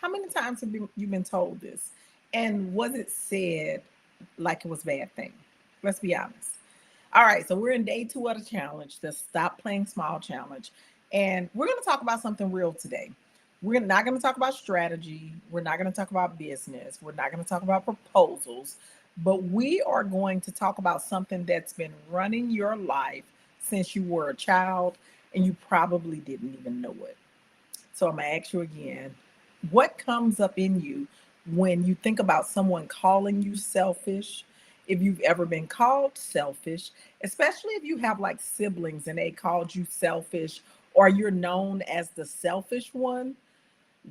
How many times have you been told this? And was it said like it was a bad thing? Let's be honest. All right, so we're in day 2 of the challenge, the Stop Playing Small challenge. And we're going to talk about something real today. We're not going to talk about strategy. We're not going to talk about business. We're not going to talk about proposals. But we are going to talk about something that's been running your life since you were a child and you probably didn't even know it. So I'm going to ask you again, what comes up in you when you think about someone calling you selfish? If you've ever been called selfish, especially if you have like siblings and they called you selfish or you're known as the selfish one,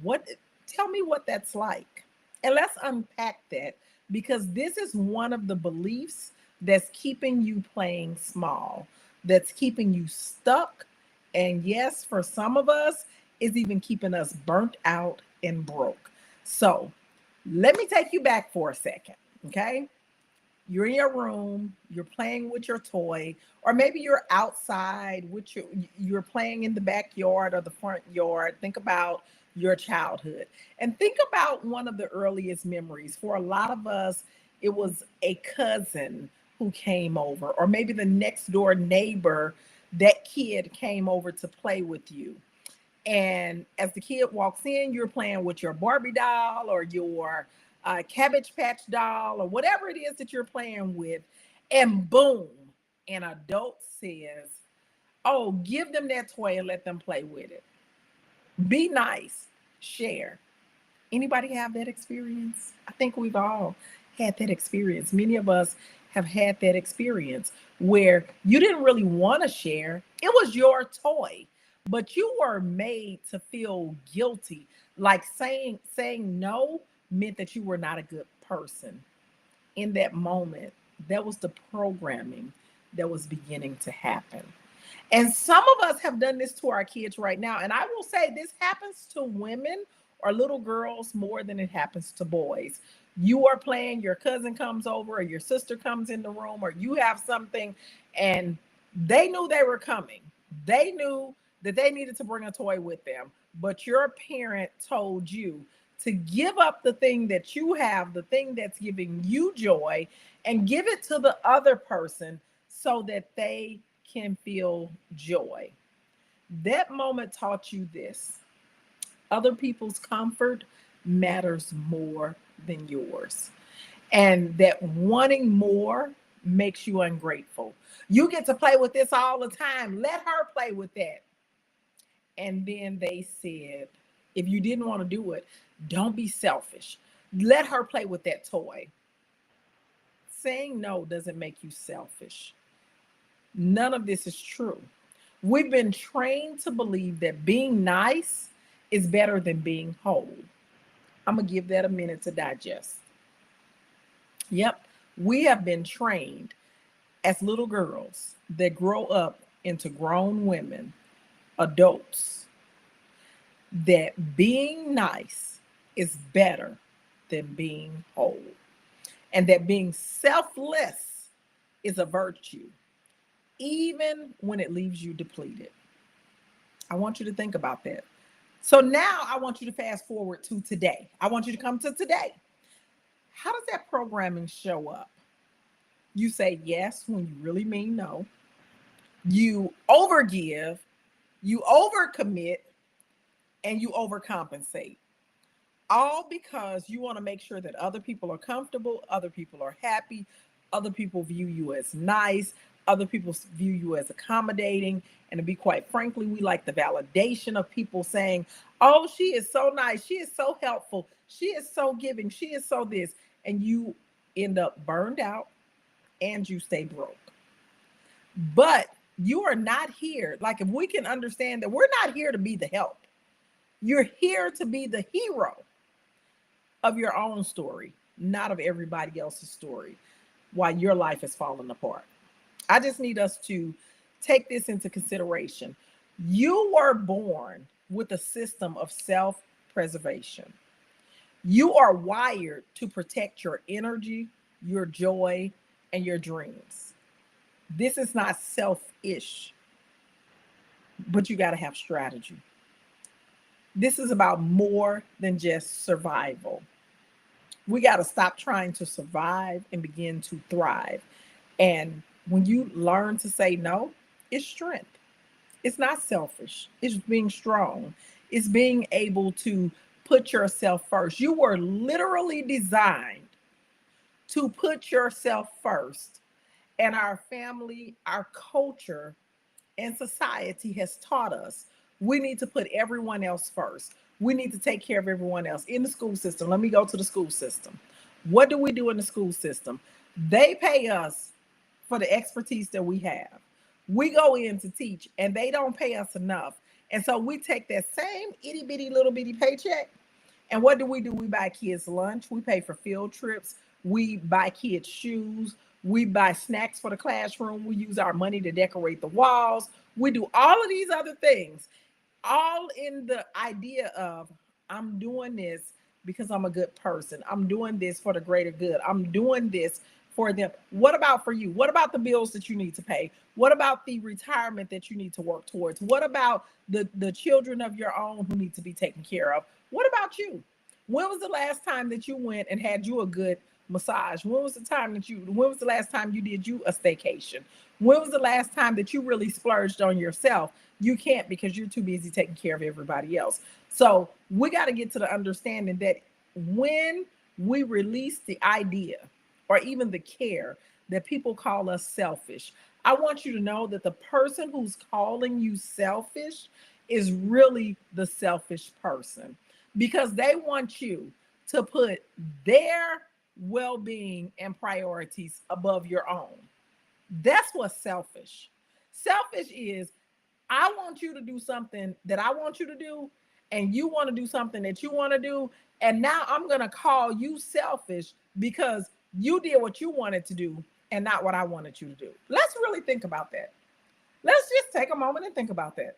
what tell me what that's like. And let's unpack that because this is one of the beliefs that's keeping you playing small, that's keeping you stuck. And yes, for some of us, is even keeping us burnt out and broke. So let me take you back for a second. Okay. You're in your room, you're playing with your toy, or maybe you're outside with you're playing in the backyard or the front yard. Think about your childhood and think about one of the earliest memories. For a lot of us, it was a cousin who came over, or maybe the next door neighbor, that kid came over to play with you. And as the kid walks in, you're playing with your Barbie doll or your Cabbage Patch doll or whatever it is that you're playing with. And boom, an adult says, "Oh, give them that toy and let them play with it. Be nice, share." Anybody have that experience? I think we've all had that experience. Many of us have had that experience where you didn't really want to share. It was your toy, but you were made to feel guilty. Like saying no meant that you were not a good person. In that moment, that was the programming that was beginning to happen. And some of us have done this to our kids right now. And I will say this happens to women or little girls more than it happens to boys. You are playing, your cousin comes over, or your sister comes in the room, or you have something, and they knew they were coming. They knew that they needed to bring a toy with them, but your parent told you to give up the thing that you have, the thing that's giving you joy, and give it to the other person so that they can feel joy. That moment taught you this: other people's comfort matters more than yours. And that wanting more makes you ungrateful. You get to play with this all the time. Let her play with that. And then they said, if you didn't want to do it, don't be selfish. Let her play with that toy. Saying no doesn't make you selfish. None of this is true. We've been trained to believe that being nice is better than being whole. I'm going to give that a minute to digest. Yep, we have been trained as little girls that grow up into grown women, adults, that being nice is better than being whole, and that being selfless is a virtue, even when it leaves you depleted. I want you to think about that. So now I want you to fast forward to today. I want you to come to today. How does that programming show up? You say yes when you really mean no. You overgive, you overcommit, and you overcompensate. All because you want to make sure that other people are comfortable, other people are happy, other people view you as nice, other people view you as accommodating. And to be quite frankly, we like the validation of people saying, "Oh, she is so nice, she is so helpful, she is so giving, she is so this." And you end up burned out and you stay broke. But you are not here. Like, if we can understand that we're not here to be the help, you're here to be the hero of your own story, not of everybody else's story, while your life is falling apart. I just need us to take this into consideration. You were born with a system of self preservation. You are wired to protect your energy, your joy, and your dreams. This is not selfish, but you got to have strategy. This is about more than just survival. We got to stop trying to survive and begin to thrive. And when you learn to say no, it's strength. It's not selfish. It's being strong. It's being able to put yourself first. You were literally designed to put yourself first. And our family, our culture, and society has taught us we need to put everyone else first. We need to take care of everyone else. In the school system, let me go to the school system. What do we do in the school system? They pay us for the expertise that we have. We go in to teach and they don't pay us enough. And so we take that same itty bitty little bitty paycheck. And what do? We buy kids lunch. We pay for field trips. We buy kids shoes. We buy snacks for the classroom. We use our money to decorate the walls. We do all of these other things, all in the idea of I'm doing this because I'm a good person. I'm doing this for the greater good. I'm doing this for them. What about for you? What about the bills that you need to pay? What about the retirement that you need to work towards? What about the children of your own who need to be taken care of? What about you? When was the last time that you went and had you a good massage? When was the last time you did you a staycation? When was the last time that you really splurged on yourself? You can't because you're too busy taking care of everybody else. So we got to get to the understanding that when we release the idea or even the care that people call us selfish, I want you to know that the person who's calling you selfish is really the selfish person because they want you to put their well-being and priorities above your own. That's what's selfish. Selfish is I want you to do something that I want you to do, and you want to do something that you want to do. And now I'm going to call you selfish because you did what you wanted to do and not what I wanted you to do. Let's really think about that. Let's just take a moment and think about that.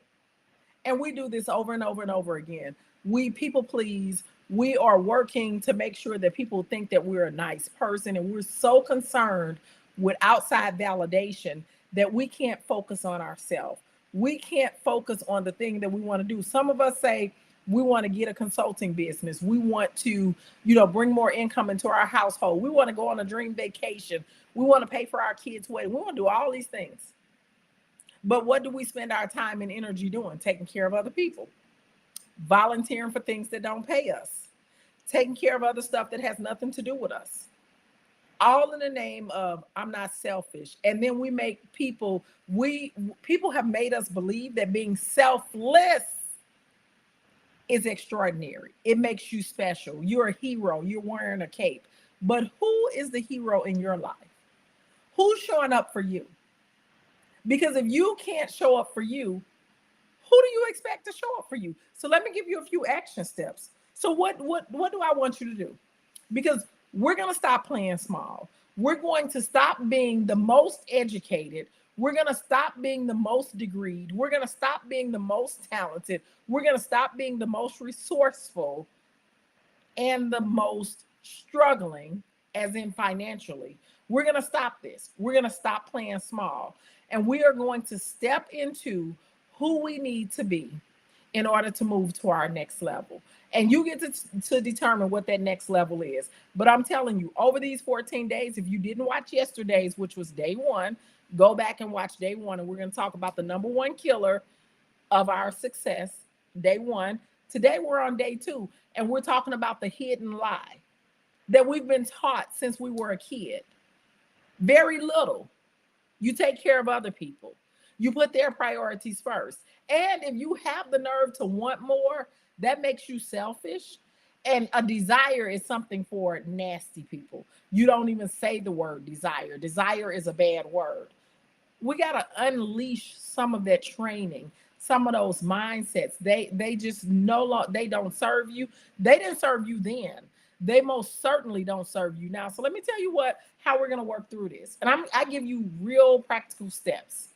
And we do this over and over and over again. We people please. We are working to make sure that people think that we're a nice person. And we're so concerned with outside validation that we can't focus on ourselves. We can't focus on the thing that we want to do. Some of us say we want to get a consulting business. We want to, bring more income into our household. We want to go on a dream vacation. We want to pay for our kids' wedding. We want to do all these things. But what do we spend our time and energy doing? Taking care of other people, volunteering for things that don't pay us, taking care of other stuff that has nothing to do with us, all in the name of I'm not selfish. And then we make people have made us believe that being selfless is extraordinary. It makes you special. You're a hero. You're wearing a cape. But who is the hero in your life? Who's showing up for you? Because if you can't show up for you, who do you expect to show up for you? So let me give you a few action steps. So what do I want you to do? Because we're going to stop playing small. We're going to stop being the most educated. We're going to stop being the most degreed. We're going to stop being the most talented. We're going to stop being the most resourceful and the most struggling, as in financially. We're going to stop this. We're going to stop playing small. And we are going to step into who we need to be in order to move to our next level. And you get to determine what that next level is. But I'm telling you, over these 14 days, if you didn't watch yesterday's, which was day one, go back and watch day one. And we're going to talk about the number one killer of our success, day one. Today, we're on day two. And we're talking about the hidden lie that we've been taught since we were a kid. Very little. You take care of other people. You put their priorities first. And if you have the nerve to want more, that makes you selfish. And a desire is something for nasty people. You don't even say the word desire. Desire is a bad word. We got to unleash some of that training, some of those mindsets. They just no longer, they don't serve you. They didn't serve you then. They most certainly don't serve you now. So let me tell you how we're going to work through this. And I give you real practical steps.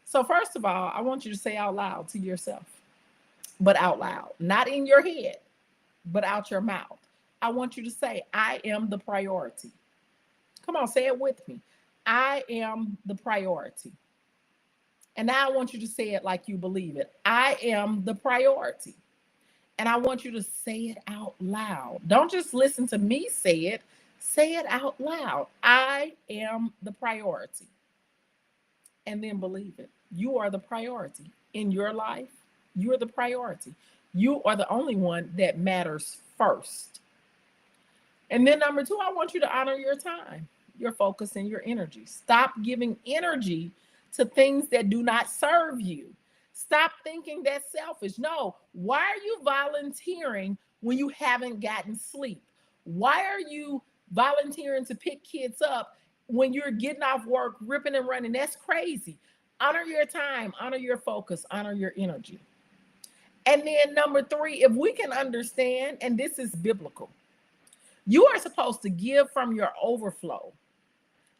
So first of all, I want you to say out loud to yourself, but out loud, not in your head, but out your mouth. I want you to say, I am the priority. Come on, say it with me. I am the priority. And now I want you to say it like you believe it. I am the priority. And I want you to say it out loud. Don't just listen to me say it out loud. I am the priority. And then believe it. You are the priority in your life. You are the priority. You are the only one that matters first. And then number two, I want you to honor your time, your focus, and your energy. Stop giving energy to things that do not serve you. Stop thinking that's selfish. No, why are you volunteering when you haven't gotten sleep? Why are you volunteering to pick kids up when you're getting off work, ripping and running? That's crazy. Honor your time, honor your focus, honor your energy. And then number three, if we can understand, and this is biblical, you are supposed to give from your overflow,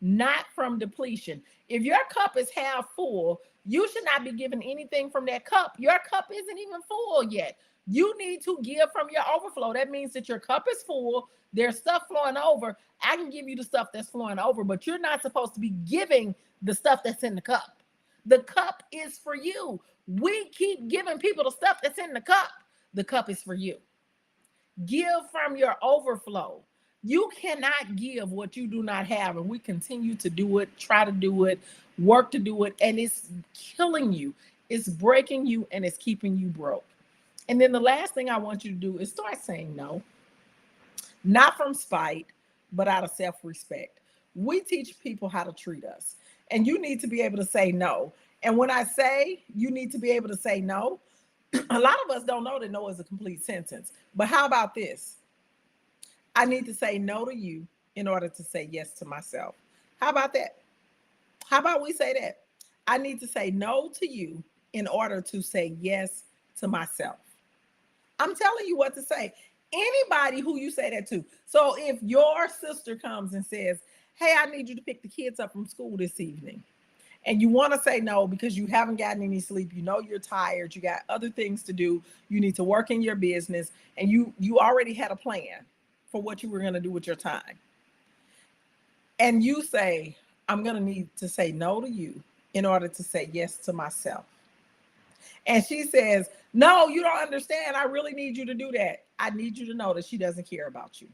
not from depletion. If your cup is half full, you should not be giving anything from that cup. Your cup isn't even full yet. You need to give from your overflow. That means that your cup is full. There's stuff flowing over. I can give you the stuff that's flowing over, but you're not supposed to be giving the stuff that's in the cup. The cup is for you. We keep giving people the stuff that's in the cup. The cup is for you. Give from your overflow. You cannot give what you do not have. And we continue to do it, try to do it, work to do it. And it's killing you. It's breaking you and it's keeping you broke. And then the last thing I want you to do is start saying no, not from spite, but out of self-respect. We teach people how to treat us. And you need to be able to say no. And when I say you need to be able to say no, a lot of us don't know that no is a complete sentence. But how about this? I need to say no to you in order to say yes to myself. How about that? How about we say that? I need to say no to you in order to say yes to myself. I'm telling you what to say. Anybody who you say that to. So if your sister comes and says, hey, I need you to pick the kids up from school this evening, and you want to say no because you haven't gotten any sleep, you know you're tired, you got other things to do, you need to work in your business, and you already had a plan for what you were going to do with your time. And you say, I'm going to need to say no to you in order to say yes to myself. And she says, no, you don't understand. I really need you to do that. I need you to know that she doesn't care about you.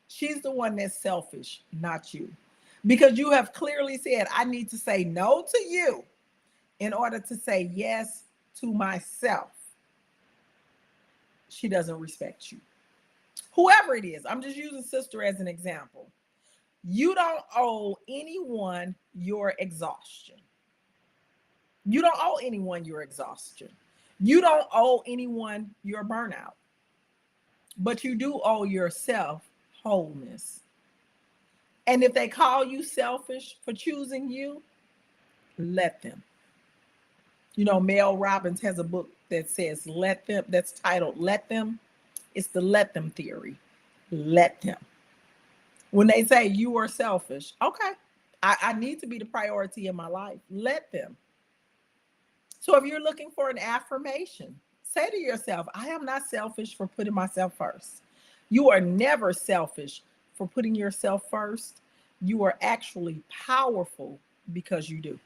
She's the one that's selfish, not you. Because you have clearly said, I need to say no to you in order to say yes to myself. She doesn't respect you. Whoever it is, I'm just using sister as an example. You don't owe anyone your exhaustion. You don't owe anyone your exhaustion. You don't owe anyone your burnout. But you do owe yourself wholeness. And if they call you selfish for choosing you, let them. You know, Mel Robbins has a book that says let them, that's titled Let Them. It's the let them theory. Let them. When they say you are selfish, okay, I need to be the priority in my life. Let them. So if you're looking for an affirmation, say to yourself, I am not selfish for putting myself first. You are never selfish for putting yourself first. You are actually powerful because you do.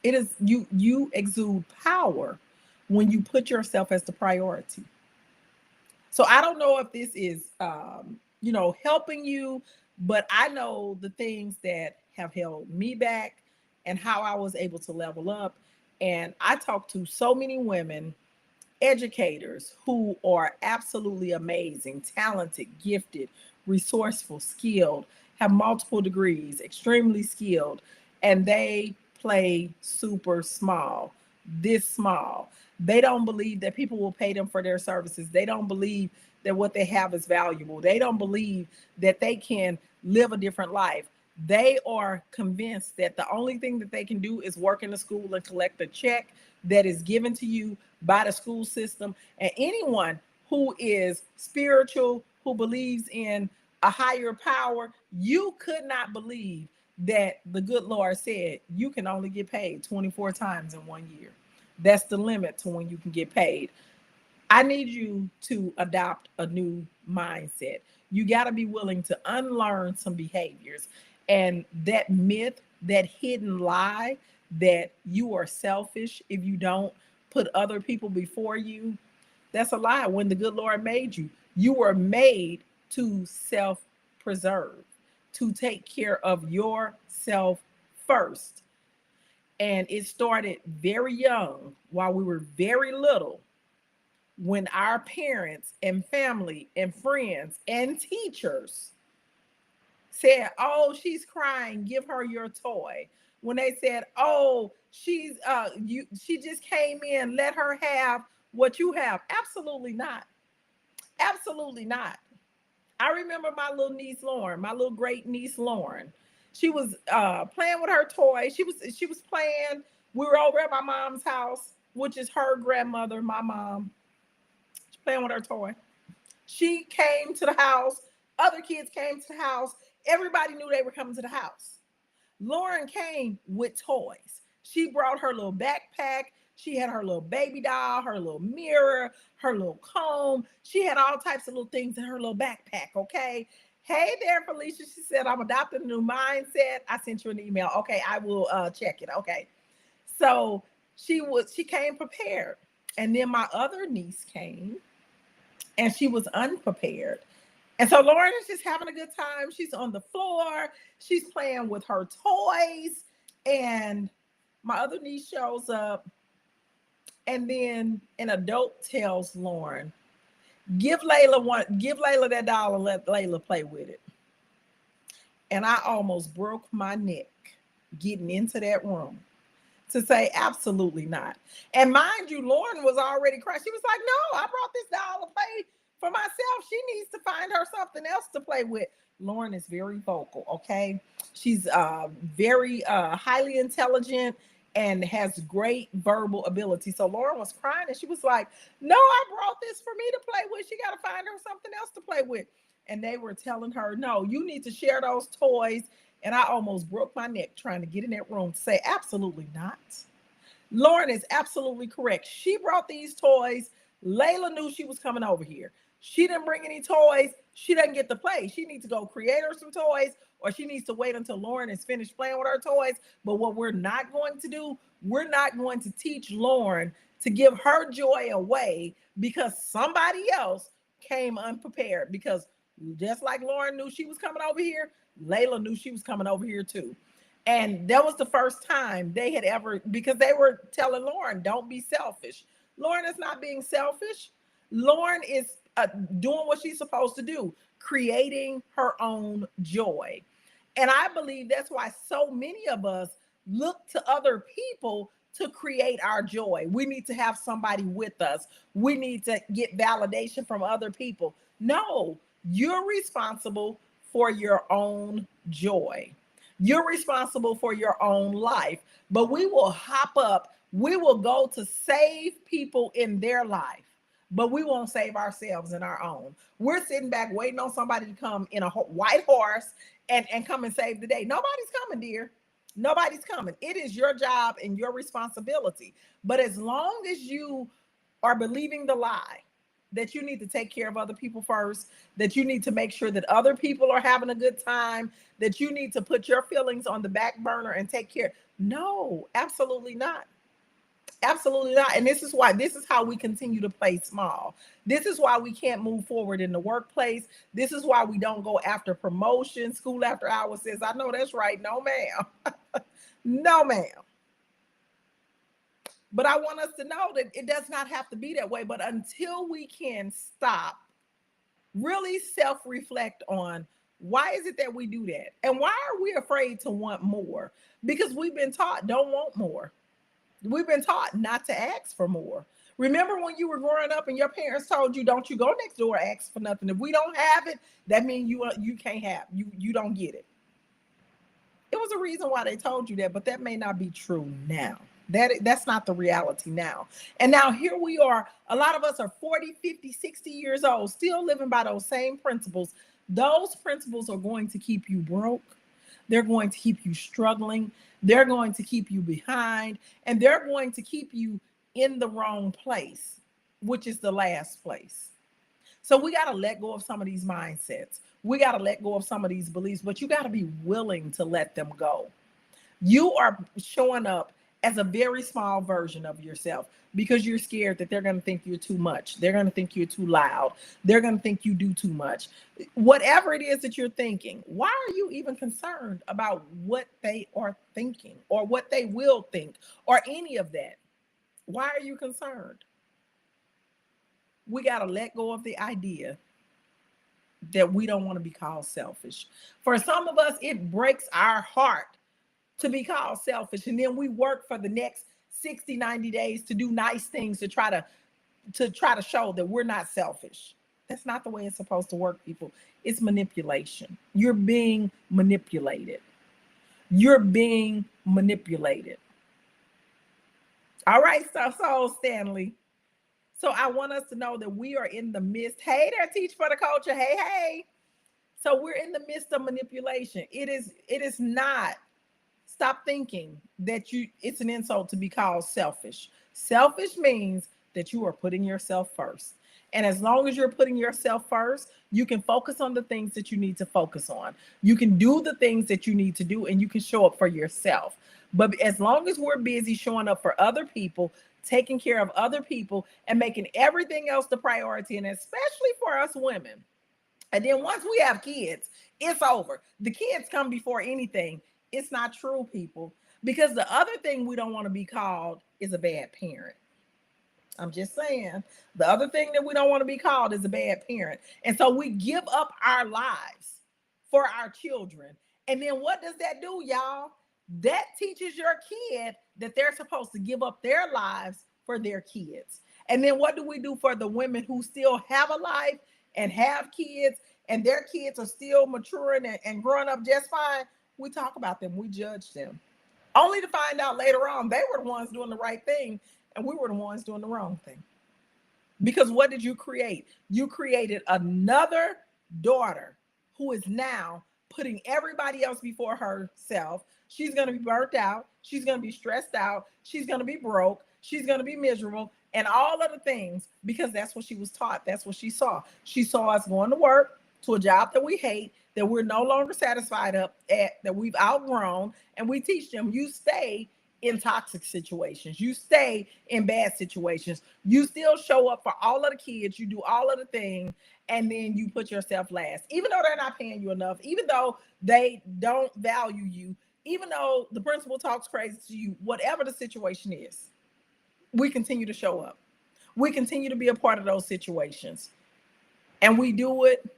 It is you exude power when you put yourself as the priority. So I don't know if this is helping you, but I know the things that have held me back and how I was able to level up. And I talk to so many women, educators who are absolutely amazing, talented, gifted, resourceful, skilled, have multiple degrees, extremely skilled, and they play super small, this small. They don't believe that people will pay them for their services. They don't believe that what they have is valuable. They don't believe that they can live a different life. They are convinced that the only thing that they can do is work in the school and collect a check that is given to you by the school system. And anyone who is spiritual, who believes in a higher power, you could not believe that the good Lord said you can only get paid 24 times in 1 year. That's the limit to when you can get paid. I need you to adopt a new mindset. You got to be willing to unlearn some behaviors. And that myth, that hidden lie that you are selfish if you don't put other people before you, That's a lie. When the good Lord made you, you were made to self-preserve, to take care of yourself first. And it started very young, while we were very little, when our parents and family and friends and teachers said, "Oh, she's crying, give her your toy." When they said, "Oh, she just came in, let her have what you have." Absolutely not. Absolutely not. I remember my little niece Lauren, my little great niece Lauren. She was playing with her toy. She was playing. We were over at my mom's house, which is her grandmother, my mom. She's playing with her toy. She came to the house. Other kids came to the house. Everybody knew they were coming to the house. Lauren came with toys. She brought her little backpack. She had her little baby doll, her little mirror, her little comb. She had all types of little things in her little backpack. Okay. Hey there, Felicia. She said, "I'm adopting a new mindset." I sent you an email. Okay, I will check it. Okay. So she came prepared. And then my other niece came and she was unprepared. And so Lauren is just having a good time. She's on the floor. She's playing with her toys. And my other niece shows up. And then an adult tells Lauren, give Layla that doll and let Layla play with it. And I almost broke my neck getting into that room to say absolutely not. And mind you, Lauren was already crying. She was like, "No, I brought this doll to play for myself. She needs to find her something else to play with." Lauren is very vocal, okay? She's very highly intelligent and has great verbal ability. So Lauren was crying and she was like, "No, I brought this for me to play with. She got to find her something else to play with." And they were telling her, "No, you need to share those toys." And I almost broke my neck trying to get in that room to say, absolutely not. Lauren is absolutely correct. She brought these toys. Layla knew she was coming over here. She didn't bring any toys. She doesn't get to play. She needs to go create her some toys, or she needs to wait until Lauren is finished playing with her toys. But what we're not going to do, we're not going to teach Lauren to give her joy away because somebody else came unprepared. Because just like Lauren knew she was coming over here, Layla knew she was coming over here too. And that was the first time they had ever, because they were telling Lauren, "Don't be selfish." Lauren is not being selfish. Lauren is doing what she's supposed to do, creating her own joy. And I believe that's why so many of us look to other people to create our joy. We need to have somebody with us. We need to get validation from other people. No, you're responsible for your own joy. You're responsible for your own life. But we will hop up, we will go to save people in their life, but we won't save ourselves in our own. We're sitting back waiting on somebody to come in a white horse and come and save the day. Nobody's coming, dear. Nobody's coming. It is your job and your responsibility. But as long as you are believing the lie that you need to take care of other people first, that you need to make sure that other people are having a good time, that you need to put your feelings on the back burner and take care. No, absolutely not. Absolutely not. And this is how we continue to play small. This is why we can't move forward in the workplace. This is why we don't go after promotion. School after hours says, "I know that's right." No, ma'am. No, ma'am. But I want us to know that it does not have to be that way. But until we can stop, really self-reflect on why is it that we do that? And why are we afraid to want more? Because we've been taught don't want more. We've been taught not to ask for more. Remember when you were growing up and your parents told you, "Don't you go next door and ask for nothing. If we don't have it, that means you can't have. You don't get it." It was a reason why they told you that, but that may not be true now. That's not the reality now. And now here we are. A lot of us are 40, 50, 60 years old, still living by those same principles. Those principles are going to keep you broke. They're going to keep you struggling. They're going to keep you behind, and they're going to keep you in the wrong place, which is the last place. So we got to let go of some of these mindsets. We got to let go of some of these beliefs, but you got to be willing to let them go. You are showing up as a very small version of yourself because you're scared that they're going to think you're too much. They're going to think you're too loud. They're going to think you do too much. Whatever it is that you're thinking, why are you even concerned about what they are thinking or what they will think or any of that? Why are you concerned? We got to let go of the idea that we don't want to be called selfish. For some of us, it breaks our heart to be called selfish. And then we work for the next 60, 90 days to do nice things to try to show that we're not selfish. That's not the way it's supposed to work, people. It's manipulation. You're being manipulated. You're being manipulated. All right, so Stanley. So I want us to know that we are in the midst. Hey there, Teach for the Culture. Hey, hey. So we're in the midst of manipulation. It is not. Stop thinking that it's an insult to be called selfish. Selfish means that you are putting yourself first. And as long as you're putting yourself first, you can focus on the things that you need to focus on. You can do the things that you need to do, and you can show up for yourself. But as long as we're busy showing up for other people, taking care of other people, and making everything else the priority, and especially for us women. And then once we have kids, it's over. The kids come before anything. It's not true, people. Because the other thing we don't want to be called is a bad parent. I'm just saying. The other thing that we don't want to be called is a bad parent. And so we give up our lives for our children. And then what does that do, y'all? That teaches your kid that they're supposed to give up their lives for their kids. And then what do we do for the women who still have a life and have kids and their kids are still maturing and growing up just fine? We talk about them. We judge them. Only to find out later on they were the ones doing the right thing and we were the ones doing the wrong thing. Because what did you create? You created another daughter who is now putting everybody else before herself. She's going to be burnt out. She's going to be stressed out. She's going to be broke. She's going to be miserable and all other things because that's what she was taught. That's what she saw. She saw us going to work to a job that we hate, that we're no longer satisfied at, that we've outgrown. And we teach them, you stay in toxic situations. You stay in bad situations. You still show up for all of the kids. You do all of the things. And then you put yourself last, even though they're not paying you enough, even though they don't value you, even though the principal talks crazy to you, whatever the situation is, we continue to show up. We continue to be a part of those situations. And we do it.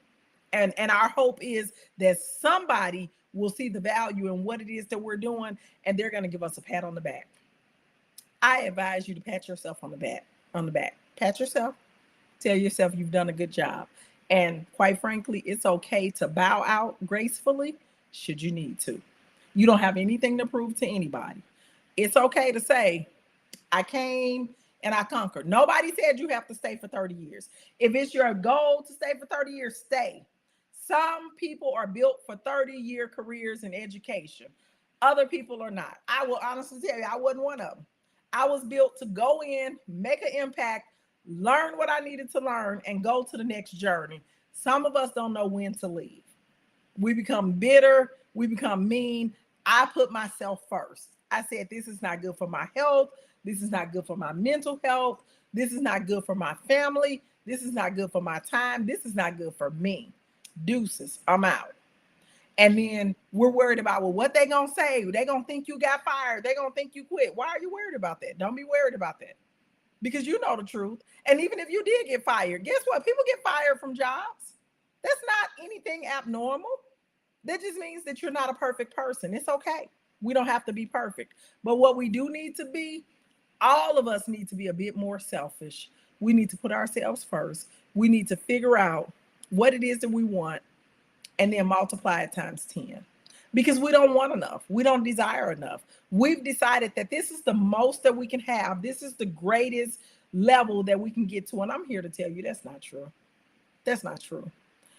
And our hope is that somebody will see the value in what it is that we're doing, and they're going to give us a pat on the back. I advise you to pat yourself on the back. Pat yourself. Tell yourself you've done a good job. And quite frankly, it's okay to bow out gracefully should you need to. You don't have anything to prove to anybody. It's okay to say, I came and I conquered. Nobody said you have to stay for 30 years. If it's your goal to stay for 30 years, stay. Some people are built for 30-year careers in education. Other people are not. I will honestly tell you, I wasn't one of them. I was built to go in, make an impact, learn what I needed to learn, and go to the next journey. Some of us don't know when to leave. We become bitter. We become mean. I put myself first. I said, this is not good for my health. This is not good for my mental health. This is not good for my family. This is not good for my time. This is not good for me. Deuces, I'm out. And then we're worried about, well, what they gonna say? They gonna think you got fired. They gonna think you quit. Why are you worried about that? Don't be worried about that. Because you know the truth. And even if you did get fired, guess what? People get fired from jobs. That's not anything abnormal. That just means that you're not a perfect person. It's okay. We don't have to be perfect. But what we do need to be, all of us need to be a bit more selfish. We need to put ourselves first. We need to figure out what it is that we want and then multiply it times 10. Because we don't want enough. We don't desire enough. We've decided that this is the most that we can have. This is the greatest level that we can get to. And I'm here to tell you that's not true. That's not true.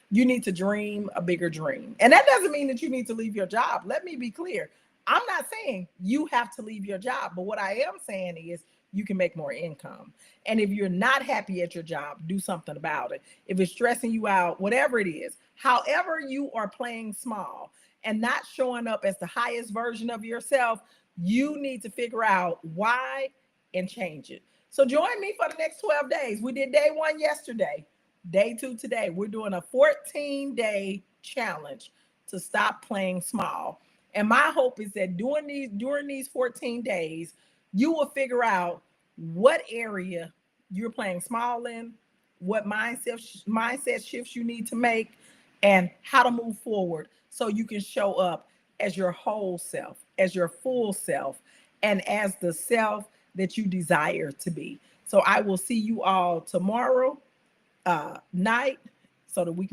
You need to dream a bigger dream. And that doesn't mean that you need to leave your job. Let me be clear. I'm not saying you have to leave your job. But what I am saying is you can make more income. And if you're not happy at your job, do something about it. If it's stressing you out, whatever it is, however you are playing small and not showing up as the highest version of yourself, You need to figure out why and change it. So join me for the next 12 days. We did day 1 yesterday, day 2 today. We're doing a 14-day challenge to stop playing small. And my hope is that during these 14 days, you will figure out what area you're playing small in, what mindset shifts you need to make, and how to move forward so you can show up as your whole self, as your full self, and as the self that you desire to be. So I will see you all tomorrow night so that we can